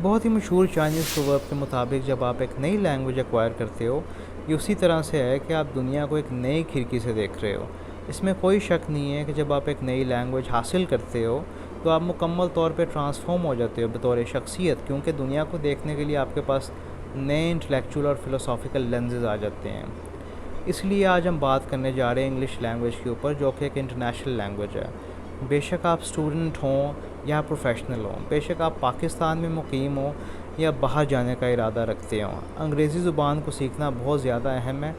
बहुत ही मशहूर Chinese proverb के मुताबिक जब आप एक नई लैंग्वेज एक्वायर करते हो, ये उसी तरह से है कि आप दुनिया को एक नई खिड़की से देख रहे हो। इसमें कोई शक नहीं है कि जब आप एक नई लैंग्वेज हासिल करते हो तो आप मुकम्मल तौर पे ट्रांसफॉर्म हो जाते हो बतौर शख्सियत, क्योंकि दुनिया को देखने के लिए आपके पास नए इंटेलेक्चुअल और फ़िलोसॉफ़िकल लेंसेज आ जाते हैं। इसलिए आज हम बात करने जा रहे हैं इंग्लिश लैंग्वेज के ऊपर, जो कि एक इंटरनेशनल लैंग्वेज है। बेशक आप स्टूडेंट हों या प्रोफेशनल हों, बेशक आप पाकिस्तान में मुकीम हो या बाहर जाने का इरादा रखते हों, अंग्रेज़ी ज़ुबान को सीखना बहुत ज़्यादा अहम है।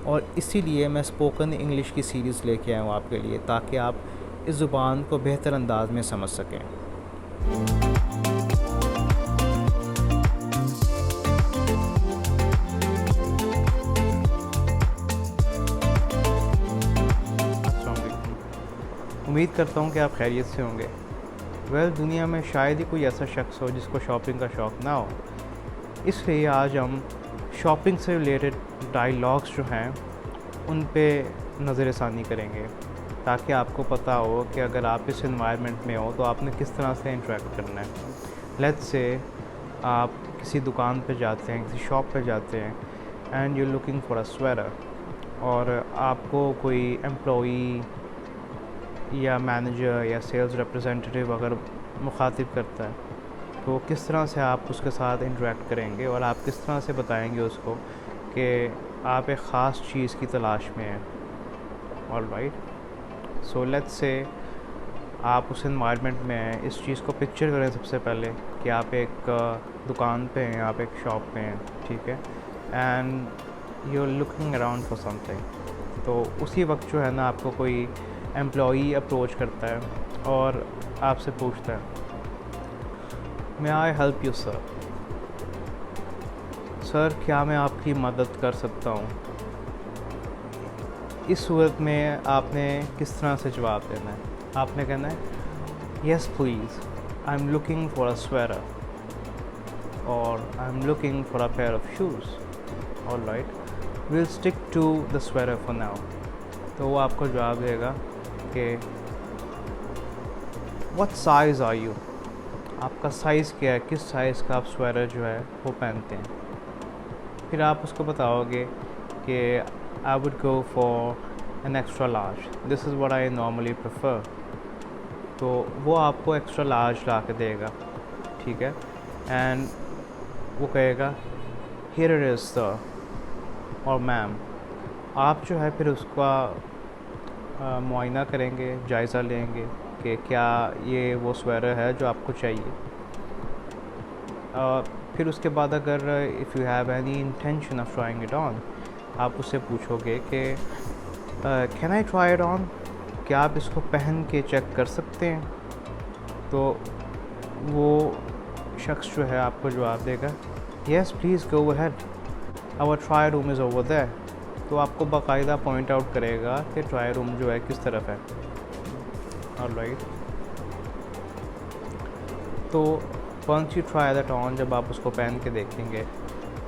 और इसीलिए मैं स्पोकन इंग्लिश की सीरीज़ लेके आया हूँ आपके लिए, ताकि आप इस ज़ुबान को बेहतर अंदाज में समझ सकें। अस्सलाम वालेकुम। उम्मीद करता हूँ कि आप खैरियत से होंगे। दुनिया में शायद ही कोई ऐसा शख्स हो जिसको शॉपिंग का शौक़ ना हो। इसलिए आज हम शॉपिंग से रिलेटेड डायलॉग्स जो हैं उन पे नज़रसानी करेंगे, ताकि आपको पता हो कि अगर आप इस एनवायरनमेंट में हो तो आपने किस तरह से इंटरेक्ट करना है। लेट्स से आप किसी दुकान पे जाते हैं, किसी शॉप पे जाते हैं and you looking for a sweater, और आपको कोई एम्प्लॉई या मैनेजर या सेल्स रिप्रेजेंटेटिव अगर मुखातिब करता है तो किस तरह से आप उसके साथ इंटरेक्ट करेंगे और आप किस तरह से बताएंगे उसको कि आप एक ख़ास चीज़ की तलाश में हैं। ऑलराइट, सो लेट्स से आप उस एनवायरनमेंट में हैं। इस चीज़ को पिक्चर करें सबसे पहले कि आप एक दुकान पे हैं, आप एक शॉप पे हैं, ठीक है, and you are looking around for something. तो उसी वक्त जो है ना आपको कोई एम्प्लॉई अप्रोच करता है और आपसे पूछता है, may I help you sir? Sir, क्या मैं आपकी मदद कर सकता हूँ? इस सूरत में आपने किस तरह से जवाब देना है? आपने कहना है, yes please, I am looking for a sweater, और I am looking for a pair of shoes. Alright, will stick to the sweater for now. तो वो आपको जवाब देगा कि व्हाट साइज़ आर यू? आपका साइज़ क्या है, किस साइज़ का आप स्वेटर जो है वो पहनते हैं। फिर आप उसको बताओगे कि I would go for an extra large, this is what I normally prefer. तो वो आपको एक्स्ट्रा लार्ज ला के देगा, ठीक है, एंड वो कहेगा हियर इट इज़ सर, और मैम। आप जो है फिर उसका मुआयना करेंगे, जायज़ा लेंगे कि क्या ये वो स्वेटर है जो आपको चाहिए। फिर उसके बाद अगर if you have any intention of trying it on, आप उससे पूछोगे कि can I try it on, क्या आप इसको पहन के चेक कर सकते हैं? तो वो शख्स जो है आपको जवाब देगा, yes please go ahead, our trial room is over there. तो आपको बाकायदा पॉइंट आउट करेगा कि ट्राई रूम जो है किस तरफ है। ऑलराइट, तो once you try that on, जब आप उसको पहन के देखेंगे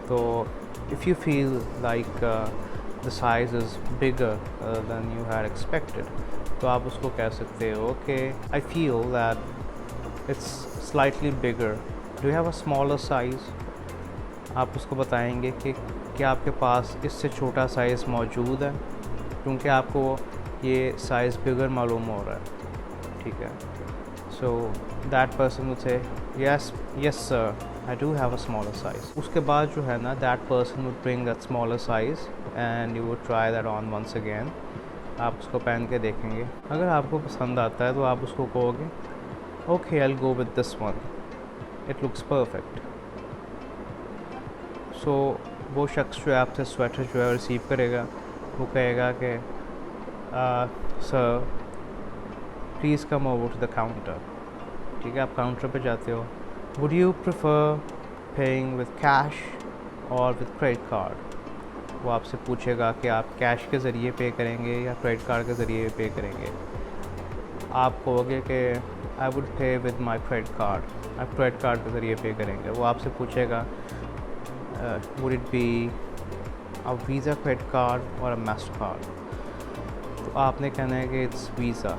तो if you feel like the size is bigger than you had expected, तो आप उसको कह सकते हो कि I feel that it's slightly bigger, do you have a smaller size? आप उसको बताएंगे कि क्या आपके पास इससे छोटा साइज़ मौजूद है, क्योंकि आपको ये साइज़ बिगर मालूम हो रहा है, ठीक है। So that person would say yes yes sir, I do have a smaller size. उसके बाद जो है ना that person would bring that smaller size and you would try that on once again. आप उसको पहन के देखेंगे, अगर आपको पसंद आता है तो आप उसको कहोगे okay I will go with this one, it looks perfect. So वो शख्स जो है आपसे स्वेटर जो है रिसीव करेगा, वो कहेगा कि sir please come over to the counter, ठीक है। आप काउंटर पे जाते हो, would you prefer paying with cash और विद क्रेडिट कार्ड? वो आपसे पूछेगा कि आप कैश के ज़रिए पे करेंगे या क्रेडिट कार्ड के ज़रिए पे करेंगे। आप कहोगे कि आई वुड पे विद माई क्रेडिट कार्ड, आप क्रेडिट कार्ड के ज़रिए पे करेंगे। वो आपसे पूछेगा would it be a Visa credit card or a Mastercard? तो आपने कहना है कि इट्स वीज़ा।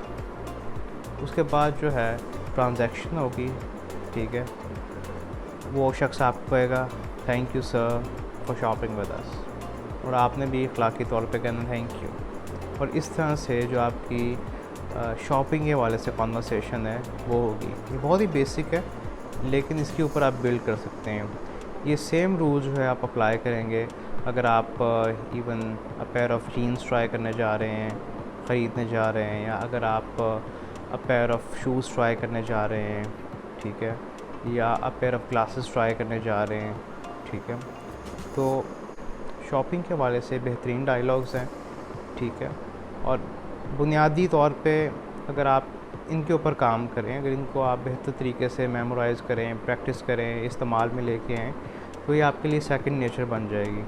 उसके बाद जो है ट्रांजैक्शन होगी, ठीक है, वो शख्स आपको कहेगा thank you sir for shopping with us, और आपने भी अखलाकी तौर पे कहना थैंक यू। और इस तरह से जो आपकी शॉपिंग के वाले से कॉन्वर्सेशन है वो होगी। ये बहुत ही बेसिक है, लेकिन इसके ऊपर आप बिल्ड कर सकते हैं। ये सेम रूल जो है आप अप्लाई करेंगे अगर आप even a pair of jeans try करने जा रहे हैं, ख़रीदने जा रहे हैं, या अगर आप अ पेयर ऑफ शूज़ ट्राई करने जा रहे हैं, ठीक है, या अ पेयर ऑफ ग्लासेस ट्राई करने जा रहे हैं, ठीक है। तो शॉपिंग के हवाले से बेहतरीन डायलॉग्स हैं, ठीक है। और बुनियादी तौर पे अगर आप इनके ऊपर काम करें, अगर इनको आप बेहतर तरीके से मेमोराइज़ करें, प्रैक्टिस करें, इस्तेमाल में लेके आएँ, तो ये आपके लिए सेकंड नेचर बन जाएगी।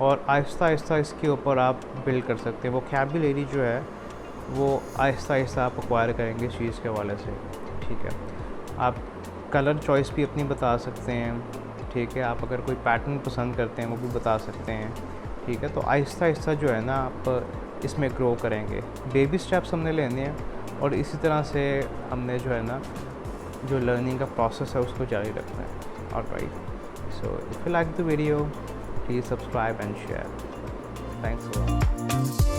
और आहिस्ता आहिस्ता इसके ऊपर आप बिल्ड कर सकते हैं। वोकैबुलरी जो है वो आहिस्ता आहिस्ता आप एक्वायर करेंगे इस चीज़ के हवाले से, ठीक है। आप कलर चॉइस भी अपनी बता सकते हैं, ठीक है। आप अगर कोई पैटर्न पसंद करते हैं वो भी बता सकते हैं, ठीक है। तो आहिस्ता आहिस्ता जो है ना आप इसमें ग्रो करेंगे। बेबी स्टेप्स हमने लेने हैं, और इसी तरह से हमने जो है ना जो लर्निंग का प्रोसेस है उसको जारी रखना है। Alright, so if you like the video, please subscribe and share. Thanks for